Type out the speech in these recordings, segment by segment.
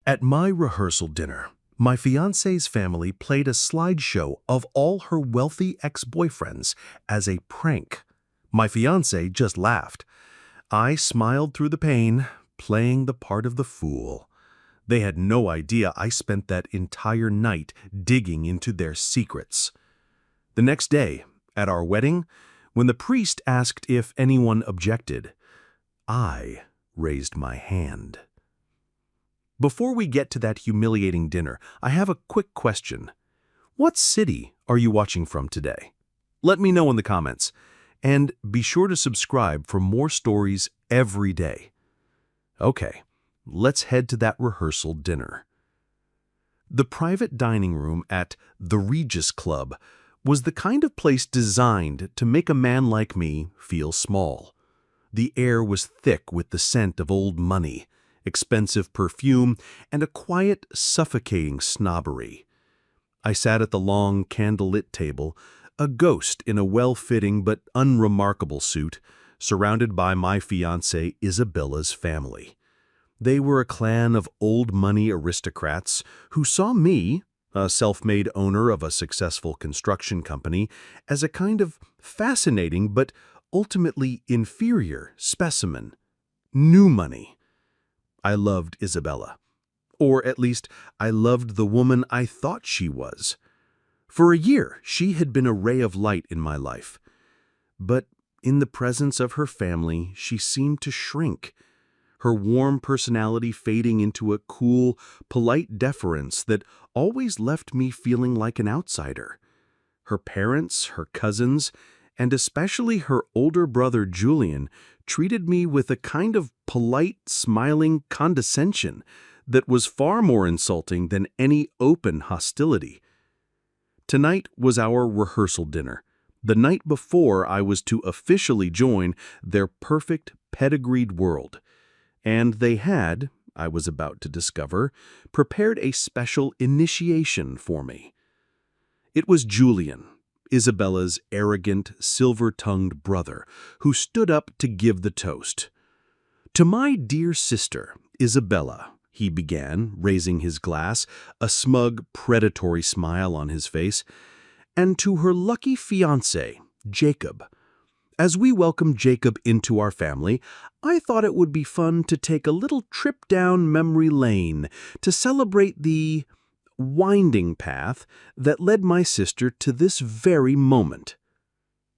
At my rehearsal dinner, my fiancée's family played a slideshow of all her wealthy ex-boyfriends as a prank. My fiancée just laughed. I smiled through the pain, playing the part of the fool. They had no idea I spent that entire night digging into their secrets. The next day, at our wedding, when the priest asked if anyone objected, I raised my hand. Before we get to that humiliating dinner, I have a quick question. What city are you watching from today? Let me know in the comments. And be sure to subscribe for more stories every day. Okay, let's head to that rehearsal dinner. The private dining room at the Regis Club was the kind of place designed to make a man like me feel small. The air was thick with the scent of old money, expensive perfume, and a quiet, suffocating snobbery. I sat at the long, candlelit table, a ghost in a well-fitting but unremarkable suit, surrounded by my fiancée Isabella's family. They were a clan of old-money aristocrats who saw me, a self-made owner of a successful construction company, as a kind of fascinating but ultimately inferior specimen. New money. I loved Isabella. Or at least, I loved the woman I thought she was. For a year, she had been a ray of light in my life. But in the presence of her family, she seemed to shrink, her warm personality fading into a cool, polite deference that always left me feeling like an outsider. Her parents, her cousins, and especially her older brother Julian treated me with a kind of polite, smiling condescension that was far more insulting than any open hostility. Tonight was our rehearsal dinner, the night before I was to officially join their perfect, pedigreed world. And they had, I was about to discover, prepared a special initiation for me. It was Julian, Isabella's arrogant, silver-tongued brother, who stood up to give the toast. "To my dear sister, Isabella," he began, raising his glass, a smug, predatory smile on his face, "and to her lucky fiancé, Jacob. As we welcome Jacob into our family, I thought it would be fun to take a little trip down memory lane to celebrate the winding path that led my sister to this very moment."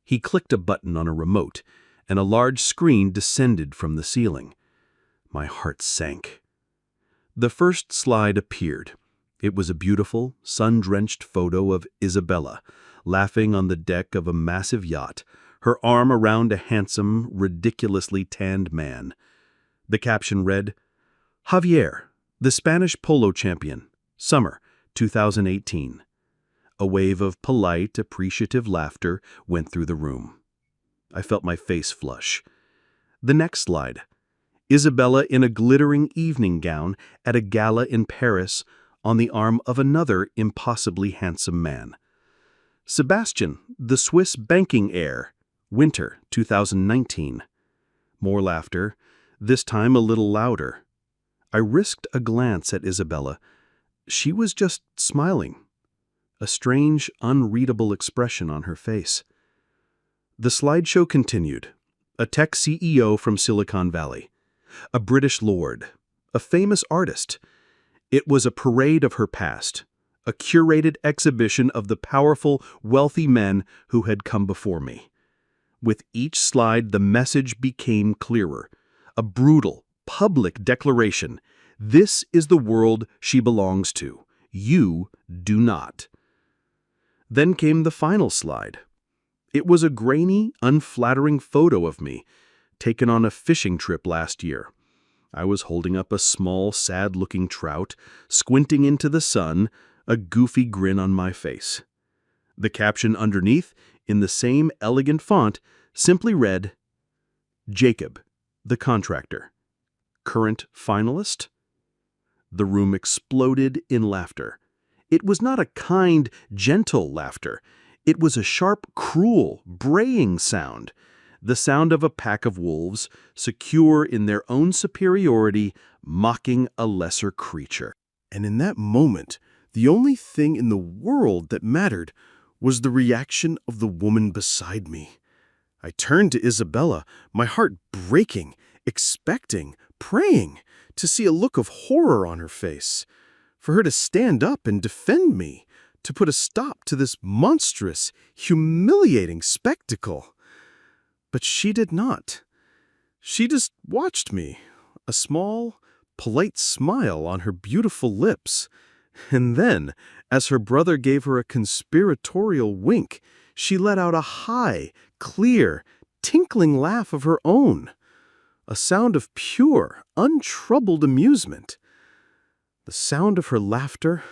He clicked a button on a remote, and a large screen descended from the ceiling. My heart sank. The first slide appeared. It was a beautiful, sun-drenched photo of Isabella, laughing on the deck of a massive yacht, her arm around a handsome, ridiculously tanned man. The caption read, "Javier, the Spanish polo champion, summer 2018. A wave of polite, appreciative laughter went through the room. I felt my face flush. The next slide. Isabella in a glittering evening gown at a gala in Paris on the arm of another impossibly handsome man. Sebastian, the Swiss banking heir, winter 2019. More laughter, this time a little louder. I risked a glance at Isabella. She was just smiling, a strange, unreadable expression on her face. The slideshow continued. A tech CEO from Silicon Valley, a British lord, a famous artist. It was a parade of her past, a curated exhibition of the powerful, wealthy men who had come before me. With each slide, the message became clearer, a brutal, public declaration. This is the world she belongs to. You do not. Then came the final slide. It was a grainy, unflattering photo of me, taken on a fishing trip last year. I was holding up a small, sad-looking trout, squinting into the sun, a goofy grin on my face. The caption underneath, in the same elegant font, simply read, "Jacob, the contractor. Current finalist?" The room exploded in laughter. It was not a kind, gentle laughter. It was a sharp, cruel, braying sound, the sound of a pack of wolves, secure in their own superiority, mocking a lesser creature. And in that moment, the only thing in the world that mattered was the reaction of the woman beside me. I turned to Isabella, my heart breaking, expecting, praying to see a look of horror on her face, for her to stand up and defend me, to put a stop to this monstrous, humiliating spectacle. But she did not. She just watched me, a small, polite smile on her beautiful lips. And then, as her brother gave her a conspiratorial wink, she let out a high, clear, tinkling laugh of her own, a sound of pure, untroubled amusement. The sound of her laughter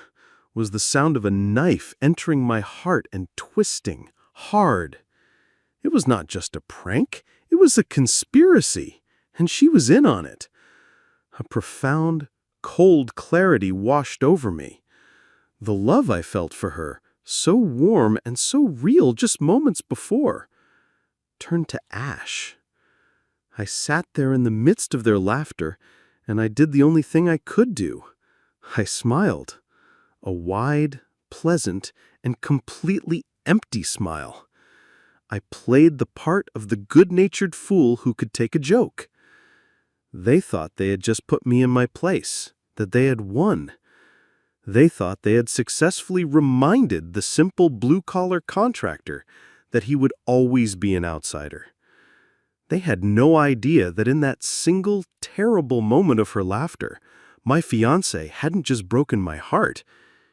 was the sound of a knife entering my heart and twisting, hard. It was not just a prank, it was a conspiracy, and she was in on it. A profound, cold clarity washed over me. The love I felt for her, so warm and so real just moments before, turned to ash. I sat there in the midst of their laughter, and I did the only thing I could do. I smiled. A wide, pleasant, and completely empty smile. I played the part of the good-natured fool who could take a joke. They thought they had just put me in my place, that they had won. They thought they had successfully reminded the simple blue-collar contractor that he would always be an outsider. They had no idea that in that single, terrible moment of her laughter, my fiancée hadn't just broken my heart.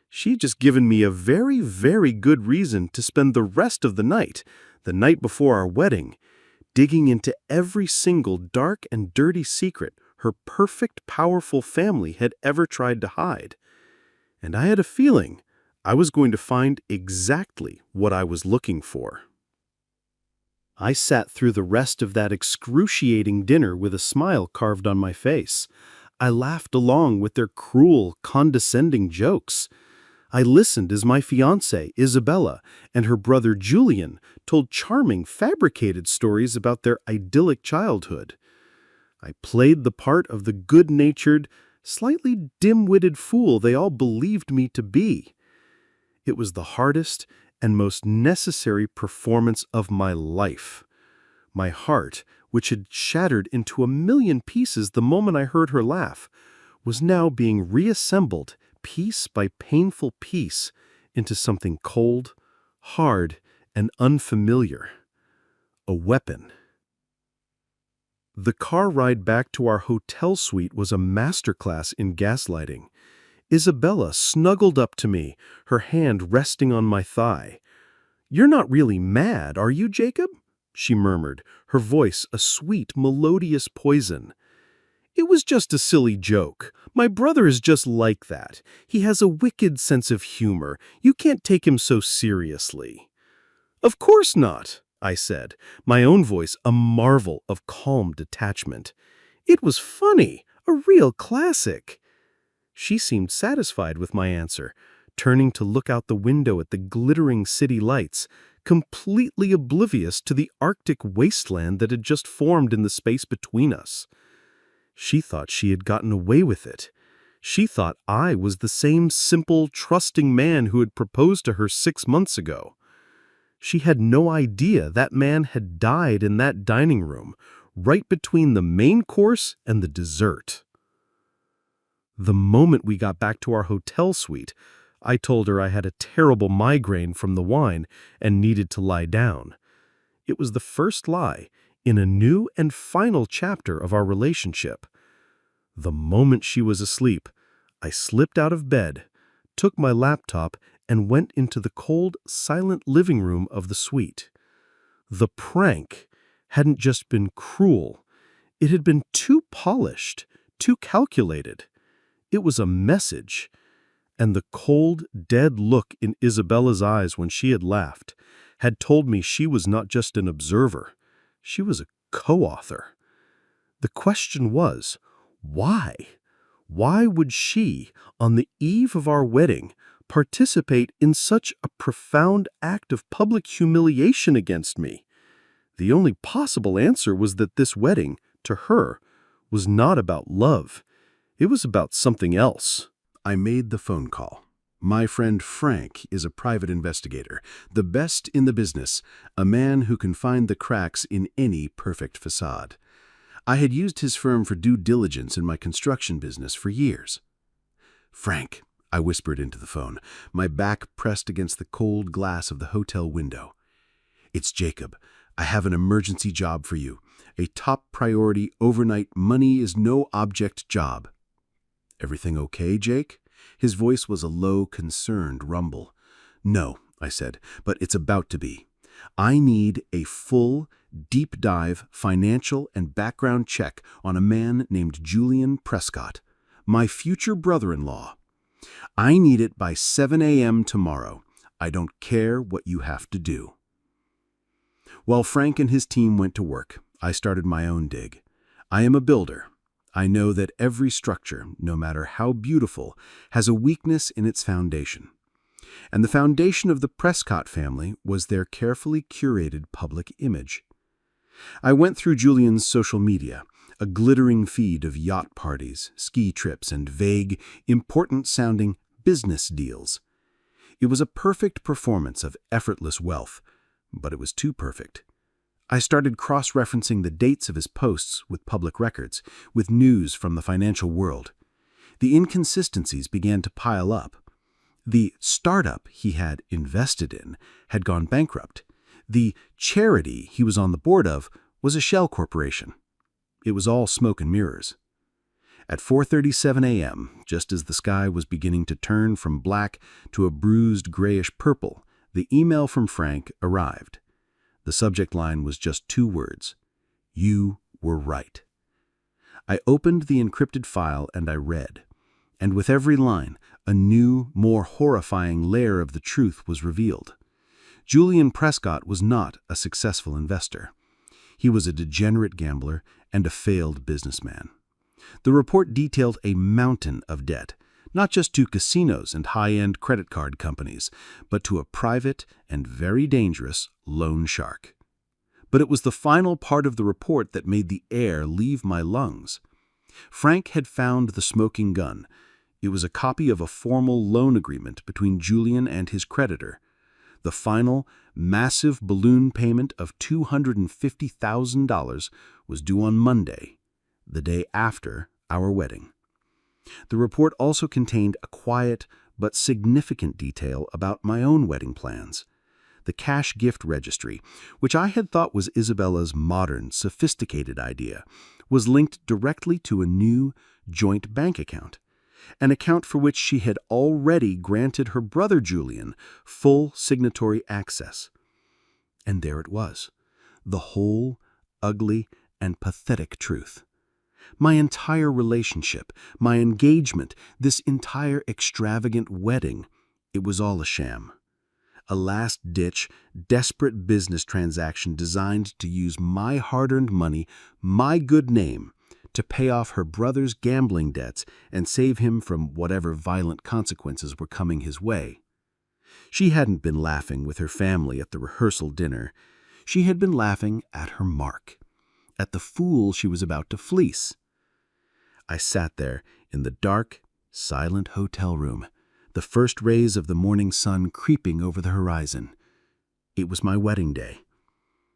She had just given me a very, very good reason to spend the rest of the night before our wedding, digging into every single dark and dirty secret her perfect, powerful family had ever tried to hide. And I had a feeling I was going to find exactly what I was looking for. I sat through the rest of that excruciating dinner with a smile carved on my face. I laughed along with their cruel, condescending jokes. I listened as my fiancée, Isabella, and her brother Julian told charming, fabricated stories about their idyllic childhood. I played the part of the good-natured, slightly dim-witted fool they all believed me to be. It was the hardest and most necessary performance of my life. My heart, which had shattered into a million pieces the moment I heard her laugh, was now being reassembled piece by painful piece into something cold, hard, and unfamiliar. A weapon. The car ride back to our hotel suite was a masterclass in gaslighting. Isabella snuggled up to me, her hand resting on my thigh. "You're not really mad, are you, Jacob?" she murmured, her voice a sweet, melodious poison. "It was just a silly joke. My brother is just like that. He has a wicked sense of humor. You can't take him so seriously." "Of course not," I said, my own voice a marvel of calm detachment. "It was funny, a real classic." She seemed satisfied with my answer, turning to look out the window at the glittering city lights, completely oblivious to the Arctic wasteland that had just formed in the space between us. She thought she had gotten away with it. She thought I was the same simple, trusting man who had proposed to her 6 months ago. She had no idea that man had died in that dining room, right between the main course and the dessert. The moment we got back to our hotel suite, I told her I had a terrible migraine from the wine and needed to lie down. It was the first lie in a new and final chapter of our relationship. The moment she was asleep, I slipped out of bed, took my laptop, and went into the cold, silent living room of the suite. The prank hadn't just been cruel. It had been too polished, too calculated. It was a message. And the cold, dead look in Isabella's eyes when she had laughed had told me she was not just an observer. She was a co-author. The question was, why? Why would she, on the eve of our wedding, participate in such a profound act of public humiliation against me? The only possible answer was that this wedding, to her, was not about love. It was about something else. I made the phone call. My friend Frank is a private investigator, the best in the business, a man who can find the cracks in any perfect facade. I had used his firm for due diligence in my construction business for years. "Frank," I whispered into the phone, my back pressed against the cold glass of the hotel window. "It's Jacob. I have an emergency job for you. A top priority overnight money-is-no-object job." "Everything okay, Jake?" His voice was a low, concerned rumble. "No," I said, "but it's about to be. I need a full, deep-dive financial and background check on a man named Julian Prescott, my future brother-in-law. I need it by 7 a.m. tomorrow. I don't care what you have to do." While Frank and his team went to work, I started my own dig. I am a builder. I know that every structure, no matter how beautiful, has a weakness in its foundation. And the foundation of the Prescott family was their carefully curated public image. I went through Julian's social media, a glittering feed of yacht parties, ski trips, and vague, important-sounding business deals. It was a perfect performance of effortless wealth, but it was too perfect. I started cross-referencing the dates of his posts with public records, with news from the financial world. The inconsistencies began to pile up. The startup he had invested in had gone bankrupt. The charity he was on the board of was a shell corporation. It was all smoke and mirrors. At 4:37 a.m., just as the sky was beginning to turn from black to a bruised grayish purple, the email from Frank arrived. The subject line was just 2 words: "You were right." I opened the encrypted file and I read. And with every line, a new, more horrifying layer of the truth was revealed. Julian Prescott was not a successful investor. He was a degenerate gambler and a failed businessman. The report detailed a mountain of debt, not just to casinos and high-end credit card companies, but to a private and very dangerous loan shark. But it was the final part of the report that made the air leave my lungs. Frank had found the smoking gun. It was a copy of a formal loan agreement between Julian and his creditor. The final, massive balloon payment of $250,000 was due on Monday, the day after our wedding. The report also contained a quiet but significant detail about my own wedding plans. The cash gift registry, which I had thought was Isabella's modern, sophisticated idea, was linked directly to a new joint bank account, an account for which she had already granted her brother Julian full signatory access. And there it was, the whole, ugly, and pathetic truth. My entire relationship, my engagement, this entire extravagant wedding, it was all a sham. A last-ditch, desperate business transaction designed to use my hard-earned money, my good name, to pay off her brother's gambling debts and save him from whatever violent consequences were coming his way. She hadn't been laughing with her family at the rehearsal dinner. She had been laughing at her mark, at the fool she was about to fleece. I sat there in the dark, silent hotel room, the first rays of the morning sun creeping over the horizon. It was my wedding day.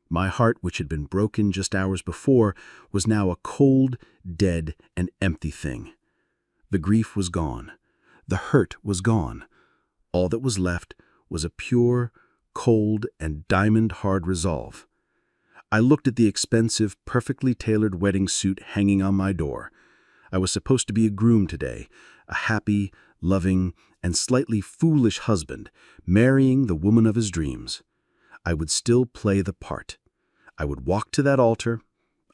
My heart, which had been broken just hours before, was now a cold, dead, and empty thing. The grief was gone. The hurt was gone. All that was left was a pure, cold, and diamond-hard resolve. I looked at the expensive, perfectly tailored wedding suit hanging on my door. I was supposed to be a groom today, a happy, loving, and slightly foolish husband, marrying the woman of his dreams. I would still play the part. I would walk to that altar.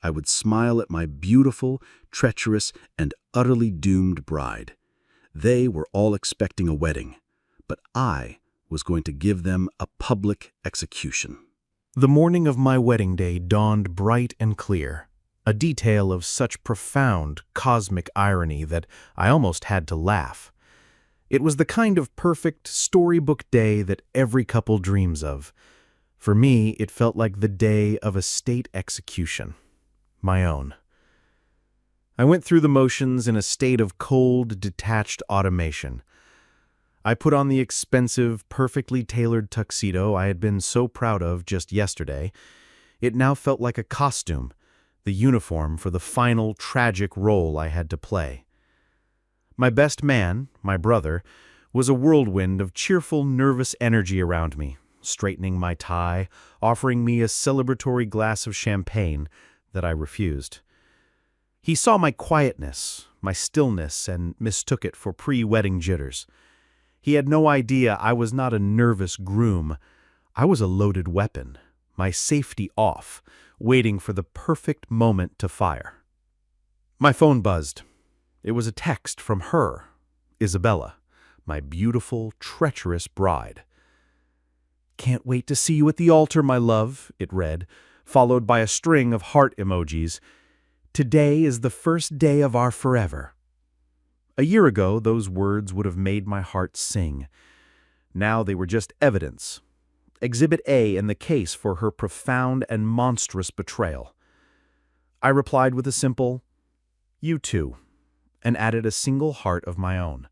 I would smile at my beautiful, treacherous, and utterly doomed bride. They were all expecting a wedding, but I was going to give them a public execution. The morning of my wedding day dawned bright and clear, a detail of such profound, cosmic irony that I almost had to laugh. It was the kind of perfect, storybook day that every couple dreams of. For me, it felt like the day of a state execution. My own. I went through the motions in a state of cold, detached automation. I put on the expensive, perfectly tailored tuxedo I had been so proud of just yesterday. It now felt like a costume, the uniform for the final tragic role I had to play. My best man, my brother, was a whirlwind of cheerful, nervous energy around me, straightening my tie, offering me a celebratory glass of champagne that I refused. He saw my quietness, my stillness, and mistook it for pre-wedding jitters. He had no idea I was not a nervous groom. I was a loaded weapon, my safety off, waiting for the perfect moment to fire. My phone buzzed. It was a text from her, Isabella, my beautiful, treacherous bride. "Can't wait to see you at the altar, my love," it read, followed by a string of heart emojis. "Today is the first day of our forever." A year ago, those words would have made my heart sing. Now they were just evidence. Exhibit A in the case for her profound and monstrous betrayal. I replied with a simple, "You too," and added a single heart of my own.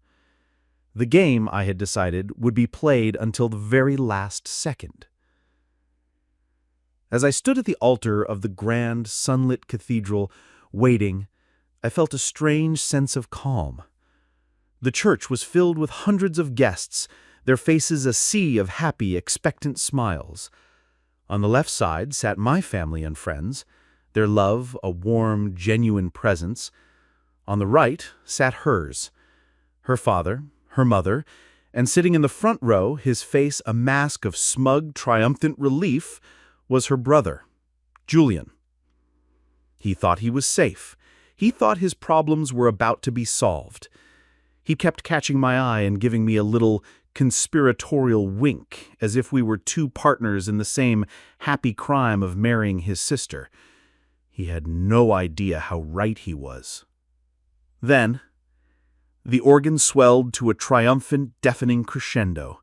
The game, I had decided, would be played until the very last second. As I stood at the altar of the grand, sunlit cathedral, waiting, I felt a strange sense of calm. The church was filled with hundreds of guests, their faces a sea of happy, expectant smiles. On the left side sat my family and friends, their love a warm, genuine presence. On the right sat hers, her father, her mother, and sitting in the front row, his face a mask of smug, triumphant relief, was her brother, Julian. He thought he was safe. He thought his problems were about to be solved. He kept catching my eye and giving me a little conspiratorial wink, as if we were two partners in the same happy crime of marrying his sister. He had no idea how right he was. Then, the organ swelled to a triumphant, deafening crescendo.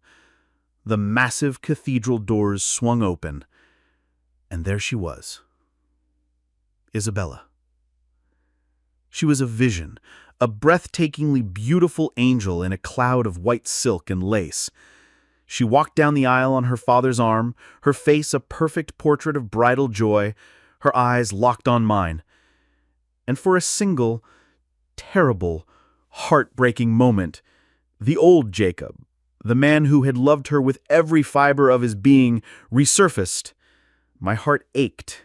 The massive cathedral doors swung open, and there she was, Isabella. She was a vision, a breathtakingly beautiful angel in a cloud of white silk and lace. She walked down the aisle on her father's arm, her face a perfect portrait of bridal joy, her eyes locked on mine. And for a single, terrible, heartbreaking moment, the old Jacob, the man who had loved her with every fiber of his being, resurfaced. My heart ached.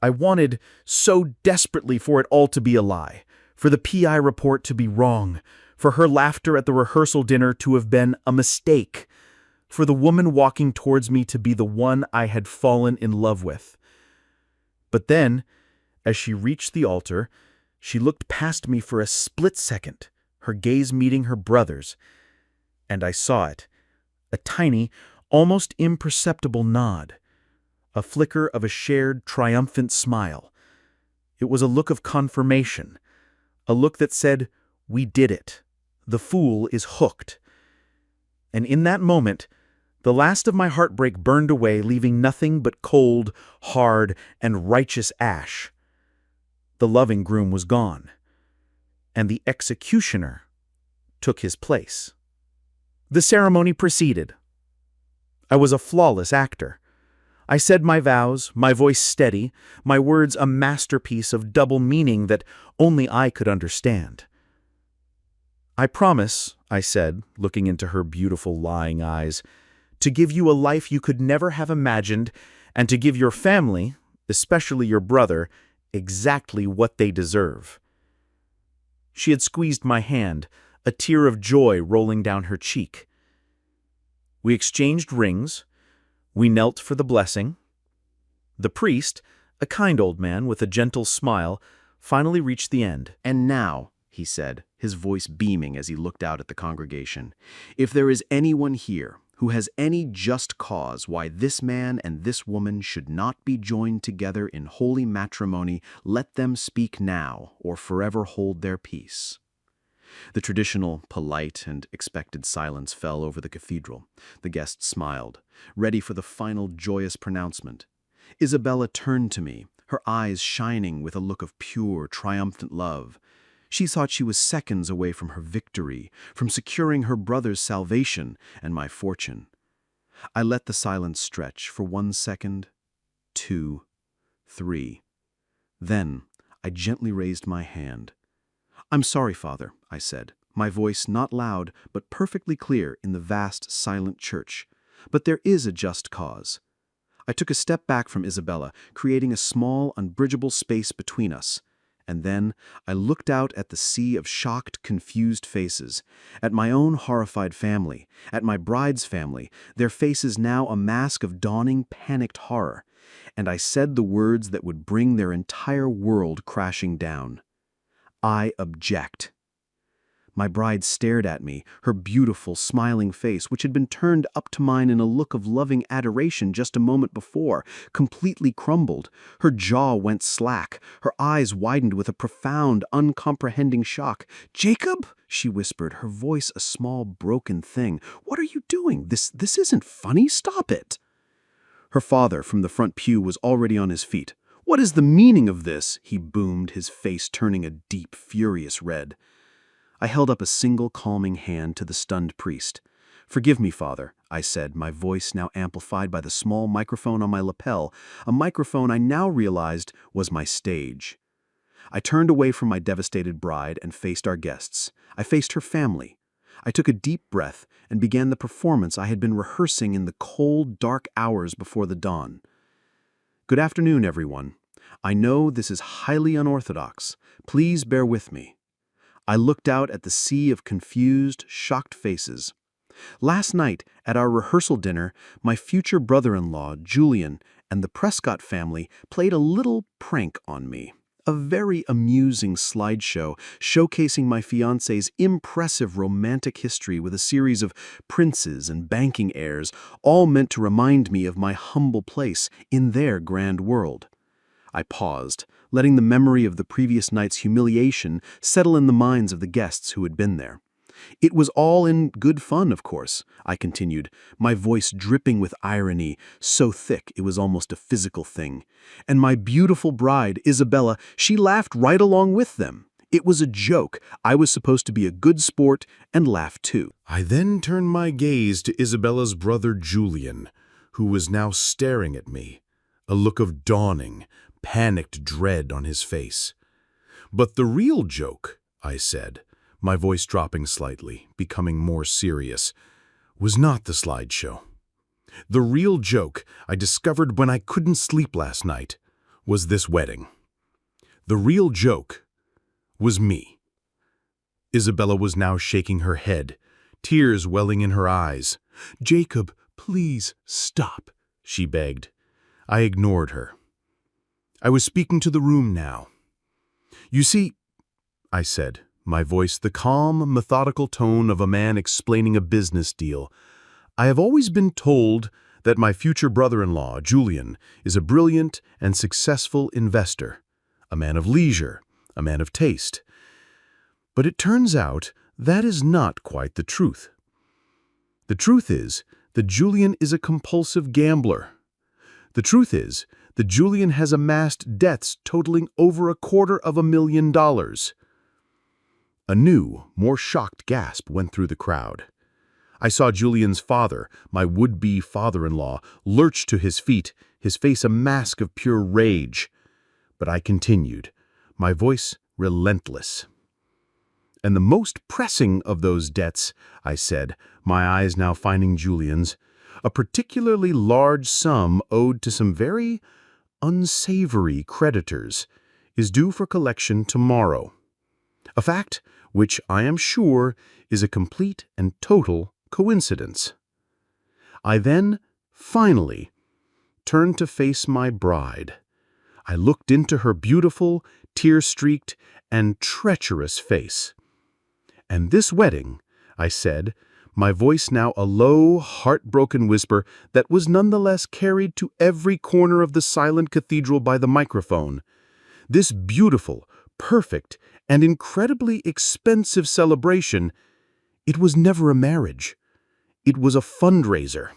I wanted so desperately for it all to be a lie, for the PI report to be wrong, for her laughter at the rehearsal dinner to have been a mistake, for the woman walking towards me to be the one I had fallen in love with. But then, as she reached the altar, she looked past me for a split second, her gaze meeting her brother's, and I saw it, a tiny, almost imperceptible nod, a flicker of a shared, triumphant smile. It was a look of confirmation, a look that said, "We did it. The fool is hooked." And in that moment, the last of my heartbreak burned away, leaving nothing but cold, hard, and righteous ash. The loving groom was gone, and the executioner took his place. The ceremony proceeded. I was a flawless actor. I said my vows, my voice steady, my words a masterpiece of double meaning that only I could understand. "I promise," I said, looking into her beautiful lying eyes, "to give you a life you could never have imagined, and to give your family, especially your brother, exactly what they deserve." She had squeezed my hand, a tear of joy rolling down her cheek. We exchanged rings. We knelt for the blessing. The priest, a kind old man with a gentle smile, finally reached the end. "And now," he said, his voice beaming as he looked out at the congregation, "if there is anyone here who has any just cause why this man and this woman should not be joined together in holy matrimony, let them speak now or forever hold their peace." The traditional, polite, and expected silence fell over the cathedral. The guests smiled, ready for the final joyous pronouncement. Isabella turned to me, her eyes shining with a look of pure, triumphant love. She thought she was seconds away from her victory, from securing her brother's salvation and my fortune. I let the silence stretch for 1 second, 2, 3. Then I gently raised my hand. "I'm sorry, Father," I said, my voice not loud but perfectly clear in the vast, silent church. "But there is a just cause." I took a step back from Isabella, creating a small, unbridgeable space between us. And then I looked out at the sea of shocked, confused faces, at my own horrified family, at my bride's family, their faces now a mask of dawning, panicked horror. And I said the words that would bring their entire world crashing down. "I object." My bride stared at me, her beautiful, smiling face, which had been turned up to mine in a look of loving adoration just a moment before, completely crumbled. Her jaw went slack, her eyes widened with a profound, uncomprehending shock. "Jacob," she whispered, her voice a small, broken thing. "What are you doing? This isn't funny. Stop it." Her father, from the front pew, was already on his feet. "What is the meaning of this?" he boomed, his face turning a deep, furious red. I held up a single calming hand to the stunned priest. "Forgive me, Father," I said, my voice now amplified by the small microphone on my lapel, a microphone I now realized was my stage. I turned away from my devastated bride and faced our guests. I faced her family. I took a deep breath and began the performance I had been rehearsing in the cold, dark hours before the dawn. "Good afternoon, everyone. I know this is highly unorthodox. Please bear with me." I looked out at the sea of confused, shocked faces. Last night, at our rehearsal dinner, my future brother-in-law, Julian, and the Prescott family played a little prank on me. A very amusing slideshow showcasing my fiancé's impressive romantic history with a series of princes and banking heirs, all meant to remind me of my humble place in their grand world. I paused, letting the memory of the previous night's humiliation settle in the minds of the guests who had been there. "It was all in good fun, of course," I continued, my voice dripping with irony, so thick it was almost a physical thing. "And my beautiful bride, Isabella, she laughed right along with them. It was a joke. I was supposed to be a good sport and laugh too." I then turned my gaze to Isabella's brother Julian, who was now staring at me, a look of dawning, panicked dread on his face. "But the real joke," I said, my voice dropping slightly, becoming more serious, "was not the slideshow. The real joke I discovered when I couldn't sleep last night was this wedding. The real joke was me." Isabella was now shaking her head, tears welling in her eyes. "Jacob, please stop," she begged. I ignored her. I was speaking to the room now. "You see," I said, my voice the calm, methodical tone of a man explaining a business deal, "I have always been told that my future brother-in-law, Julian, is a brilliant and successful investor, a man of leisure, a man of taste. But it turns out that is not quite the truth. The truth is that Julian is a compulsive gambler. The truth is that Julian has amassed debts totaling over $250,000. A new, more shocked gasp went through the crowd. I saw Julian's father, my would-be father-in-law, lurch to his feet, his face a mask of pure rage. But I continued, my voice relentless. "And the most pressing of those debts," I said, my eyes now finding Julian's, "a particularly large sum owed to some very unsavory creditors, is due for collection tomorrow. A fact which I am sure is a complete and total coincidence." I then, finally, turned to face my bride. I looked into her beautiful, tear-streaked, and treacherous face. "And this wedding," I said, my voice now a low, heartbroken whisper that was nonetheless carried to every corner of the silent cathedral by the microphone, "this beautiful, perfect, and incredibly expensive celebration, it was never a marriage. It was a fundraiser.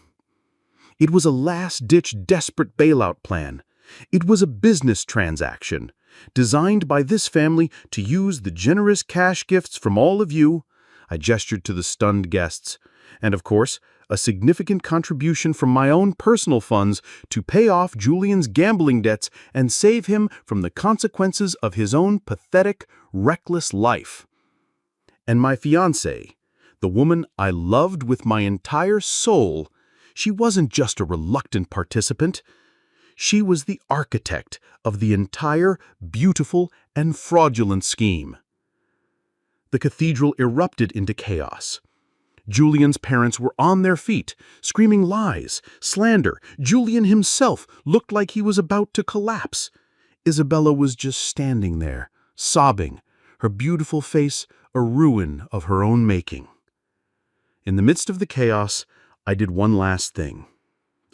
It was a last-ditch desperate bailout plan. It was a business transaction, designed by this family to use the generous cash gifts from all of you, I gestured to the stunned guests, and of course, a significant contribution from my own personal funds to pay off Julian's gambling debts and save him from the consequences of his own pathetic, reckless life. And my fiancée, the woman I loved with my entire soul, she wasn't just a reluctant participant. She was the architect of the entire beautiful and fraudulent scheme. The cathedral erupted into chaos. Julian's parents were on their feet, screaming lies, slander. Julian himself looked like he was about to collapse. Isabella was just standing there, sobbing, her beautiful face a ruin of her own making. In the midst of the chaos, I did one last thing.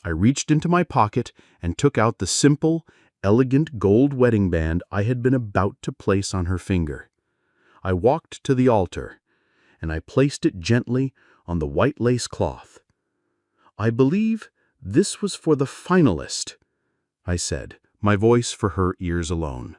I reached into my pocket and took out the simple, elegant gold wedding band I had been about to place on her finger. I walked to the altar, and I placed it gently on the white lace cloth. "I believe this was for the finalist," I said, my voice for her ears alone.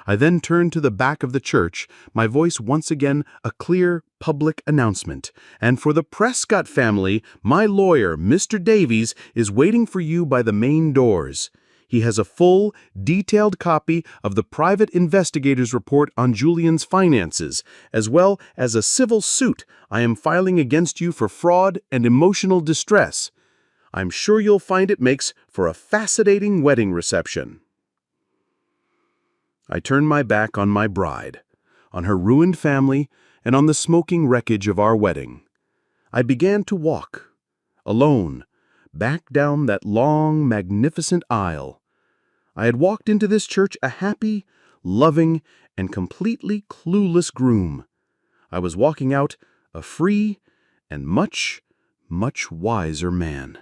I then turned to the back of the church, my voice once again a clear, public announcement. "And for the Prescott family, my lawyer, Mr. Davies, is waiting for you by the main doors. He has a full, detailed copy of the private investigator's report on Julian's finances, as well as a civil suit I am filing against you for fraud and emotional distress. I'm sure you'll find it makes for a fascinating wedding reception." I turned my back on my bride, on her ruined family, and on the smoking wreckage of our wedding. I began to walk, alone, back down that long, magnificent aisle. I had walked into this church a happy, loving, and completely clueless groom. I was walking out a free and much, much wiser man.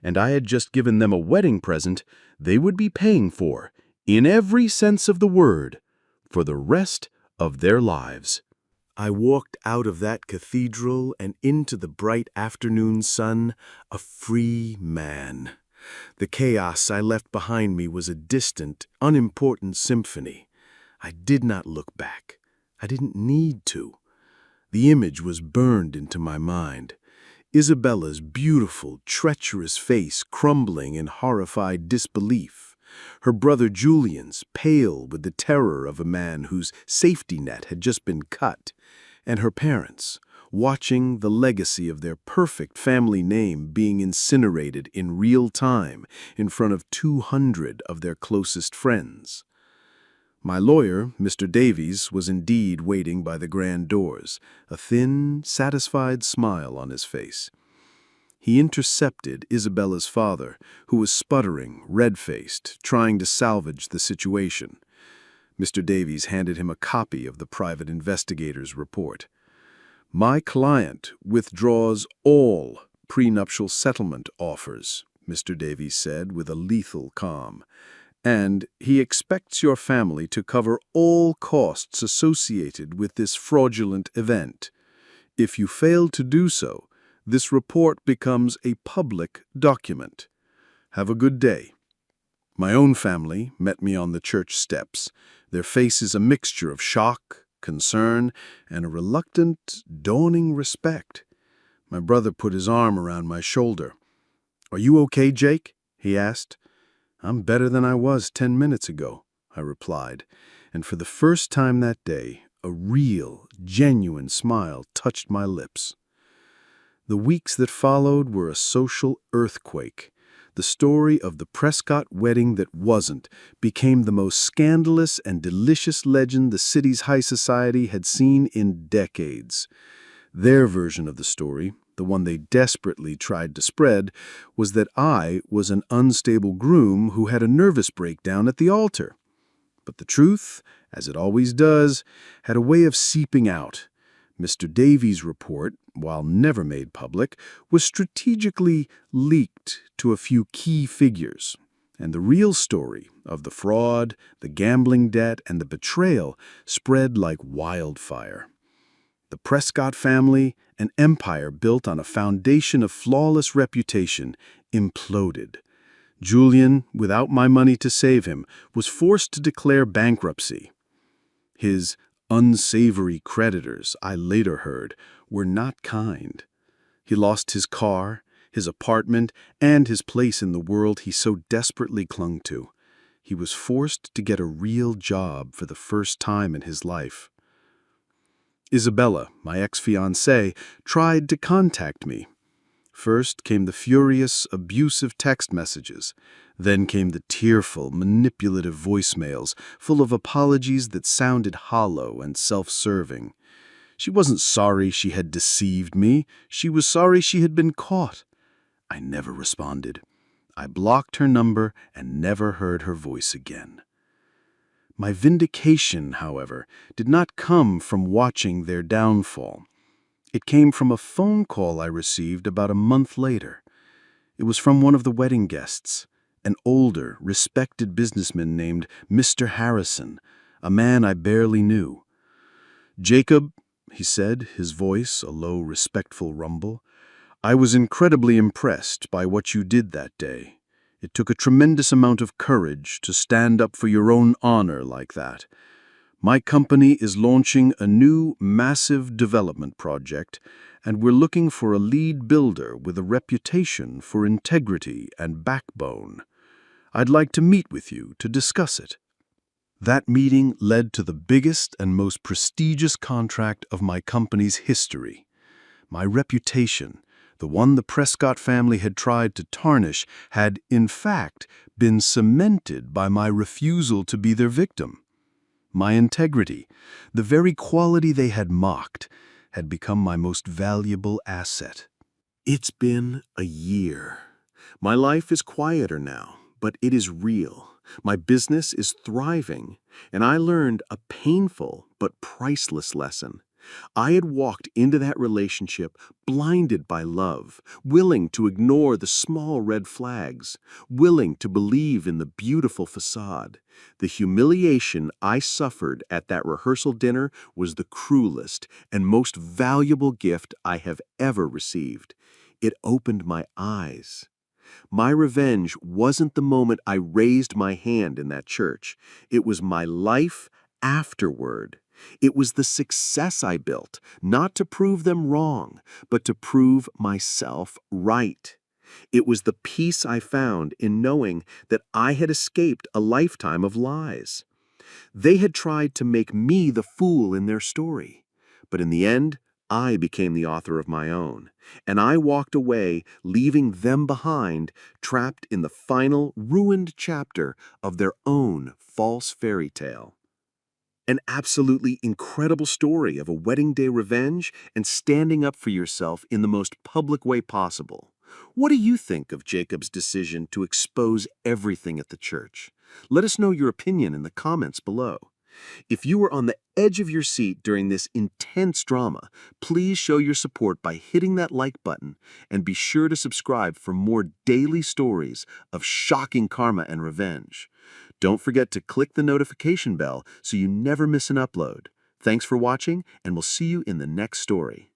And I had just given them a wedding present they would be paying for, in every sense of the word, for the rest of their lives. I walked out of that cathedral and into the bright afternoon sun, a free man. The chaos I left behind me was a distant, unimportant symphony. I did not look back. I didn't need to. The image was burned into my mind. Isabella's beautiful, treacherous face crumbling in horrified disbelief. Her brother Julian's, pale with the terror of a man whose safety net had just been cut. And her parents, watching the legacy of their perfect family name being incinerated in real time in front of 200 of their closest friends. My lawyer, Mr. Davies, was indeed waiting by the grand doors, a thin, satisfied smile on his face. He intercepted Isabella's father, who was sputtering, red-faced, trying to salvage the situation. Mr. Davies handed him a copy of the private investigator's report. "My client withdraws all prenuptial settlement offers," Mr. Davies said with a lethal calm, "and he expects your family to cover all costs associated with this fraudulent event. If you fail to do so, this report becomes a public document. Have a good day." My own family met me on the church steps, their faces a mixture of shock, concern, and a reluctant, dawning respect. My brother put his arm around my shoulder. "Are you okay, Jake?" he asked. "I'm better than I was 10 minutes ago," I replied, and for the first time that day, a real, genuine smile touched my lips. The weeks that followed were a social earthquake. The story of the Prescott wedding that wasn't became the most scandalous and delicious legend the city's high society had seen in decades. Their version of the story, the one they desperately tried to spread, was that I was an unstable groom who had a nervous breakdown at the altar. But the truth, as it always does, had a way of seeping out. Mr. Davies' report, while never made public, was strategically leaked to a few key figures, and the real story of the fraud, the gambling debt, and the betrayal spread like wildfire. The Prescott family, an empire built on a foundation of flawless reputation, imploded. Julian, without my money to save him, was forced to declare bankruptcy. His unsavory creditors, I later heard, were not kind. He lost his car, his apartment, and his place in the world he so desperately clung to. He was forced to get a real job for the first time in his life. Isabella, my ex-fiancée, tried to contact me. First came the furious, abusive text messages. Then came the tearful, manipulative voicemails, full of apologies that sounded hollow and self-serving. She wasn't sorry she had deceived me. She was sorry she had been caught. I never responded. I blocked her number and never heard her voice again. My vindication, however, did not come from watching their downfall. It came from a phone call I received about a month later. It was from one of the wedding guests, an older, respected businessman named Mr. Harrison, a man I barely knew. "Jacob," he said, his voice a low, respectful rumble, "I was incredibly impressed by what you did that day. It took a tremendous amount of courage to stand up for your own honor like that. My company is launching a new, massive development project, and we're looking for a lead builder with a reputation for integrity and backbone. I'd like to meet with you to discuss it." That meeting led to the biggest and most prestigious contract of my company's history. My reputation, the one the Prescott family had tried to tarnish, had, in fact, been cemented by my refusal to be their victim. My integrity, the very quality they had mocked, had become my most valuable asset. It's been a year. My life is quieter now, but it is real. My business is thriving, and I learned a painful but priceless lesson. I had walked into that relationship blinded by love, willing to ignore the small red flags, willing to believe in the beautiful facade. The humiliation I suffered at that rehearsal dinner was the cruelest and most valuable gift I have ever received. It opened my eyes. My revenge wasn't the moment I raised my hand in that church. It was my life afterward. It was the success I built, not to prove them wrong, but to prove myself right. It was the peace I found in knowing that I had escaped a lifetime of lies. They had tried to make me the fool in their story, but in the end, I became the author of my own, and I walked away, leaving them behind, trapped in the final, ruined chapter of their own false fairy tale. An absolutely incredible story of a wedding day revenge and standing up for yourself in the most public way possible. What do you think of Jacob's decision to expose everything at the church? Let us know your opinion in the comments below. If you were on the edge of your seat during this intense drama, please show your support by hitting that like button and be sure to subscribe for more daily stories of shocking karma and revenge. Don't forget to click the notification bell so you never miss an upload. Thanks for watching, and we'll see you in the next story.